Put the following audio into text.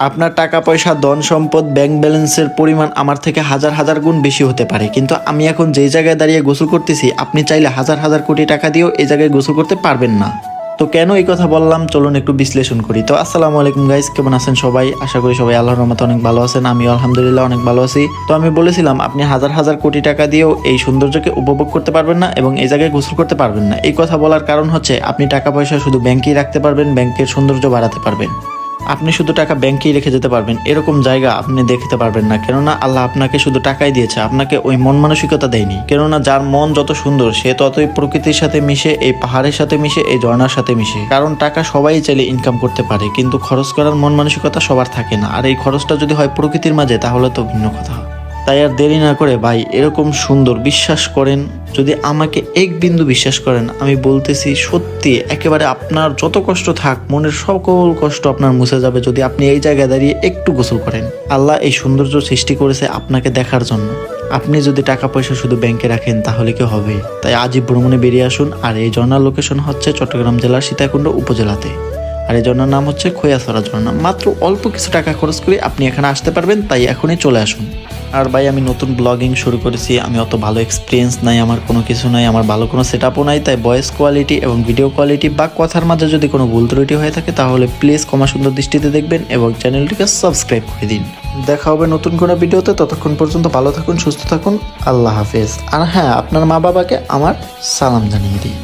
আপনার টাকা পয়সা, ধন সম্পদ, ব্যাংক ব্যালেন্সের পরিমাণ আমার থেকে হাজার হাজার গুণ বেশি হতে পারে, কিন্তু আমি এখন যেই জায়গায় দাঁড়িয়ে গোসল করতেছি আপনি চাইলে হাজার হাজার কোটি টাকা দিয়েও এই জায়গায় গোসল করতে পারবেন না। তো কেন এই কথা বললাম চলুন একটু বিশ্লেষণ করি। তো আসসালামু আলাইকুম গাইস, কেমন আছেন সবাই? আশা করি সবাই আল্লাহর রহমতে অনেক ভালো আছেন। আমিও আলহামদুলিল্লাহ অনেক ভালো আছি। তো আমি বলেছিলাম আপনি হাজার হাজার কোটি টাকা দিয়েও এই সৌন্দর্যকে উপভোগ করতে পারবেন না এবং এই জায়গায় গোসল করতে পারবেন না। এই কথা বলার কারণ হচ্ছে আপনি টাকা পয়সা শুধু ব্যাংকেই রাখতে পারবেন, ব্যাংকের সৌন্দর্য বাড়াতে পারবেন। আপনি শুধু টাকা ব্যাংকেই রেখে যেতে পারবেন, এরকম জায়গা আপনি দেখতে পারবেন না। কেননা আল্লাহ আপনাকে শুধু টাকাই দিয়েছে, আপনাকে ওই মন মানসিকতা দেয়নি। কেননা যার মন যত সুন্দর সে ততই প্রকৃতির সাথে মিশে, এই পাহাড়ের সাথে মিশে, এই ঝর্ণার সাথে মিশে। কারণ টাকা সবাই চাইলে ইনকাম করতে পারে, কিন্তু খরচ করার মন মানসিকতা সবার থাকে না। আর এই খরচটা যদি হয় প্রকৃতির মাঝে তাহলে তো ভিন্ন কথা। তাই আর দেরি না করে ভাই, এরকম সুন্দর, বিশ্বাস করেন, যদি আমাকে এক বিন্দু বিশ্বাস করেন, আমি বলতেছি সত্যি একেবারে আপনার যত কষ্ট থাক, মনের সকল কষ্ট আপনার মুছে যাবে যদি আপনি এই জায়গায় দাঁড়িয়ে একটু গোসল করেন। আল্লাহ এই সৌন্দর্য সৃষ্টি করেছে আপনাকে দেখার জন্য। আপনি যদি টাকা পয়সা শুধু ব্যাংকে রাখেন তাহলে কি হবে? তাই আজই ভ্রমণে বেরিয়ে আসুন। আর এই ঝর্ণার লোকেশন হচ্ছে চট্টগ্রাম জেলার সীতাকুণ্ড উপজেলাতে। আর এই ঝর্ণার নাম হচ্ছে খৈয়াছড়া ঝর্ণা। মাত্র অল্প কিছু টাকা খরচ করে আপনি এখানে আসতে পারবেন, তাই এখনই চলে আসুন। আর ভাই আমি নতুন ব্লগিং শুরু করেছি, আমি অত ভালো এক্সপিরিয়েন্স নাই, আমার কোনো কিছু নাই, আমার ভালো কোনো সেট আপও নাই। তাই ভয়েস কোয়ালিটি এবং ভিডিও কোয়ালিটি বা কথার মাঝে যদি কোনো ভুল ত্রুটি হয়ে থাকে তাহলে প্লিজ ক্ষমা সুন্দর দৃষ্টিতে দেখবেন এবং চ্যানেলটিকে সাবস্ক্রাইব করে দিন। দেখা হবে নতুন কোনো ভিডিওতে, ততক্ষণ পর্যন্ত ভালো থাকুন, সুস্থ থাকুন, আল্লাহ হাফেজ। আর হ্যাঁ, আপনার মা বাবাকে আমার সালাম জানিয়ে দিই।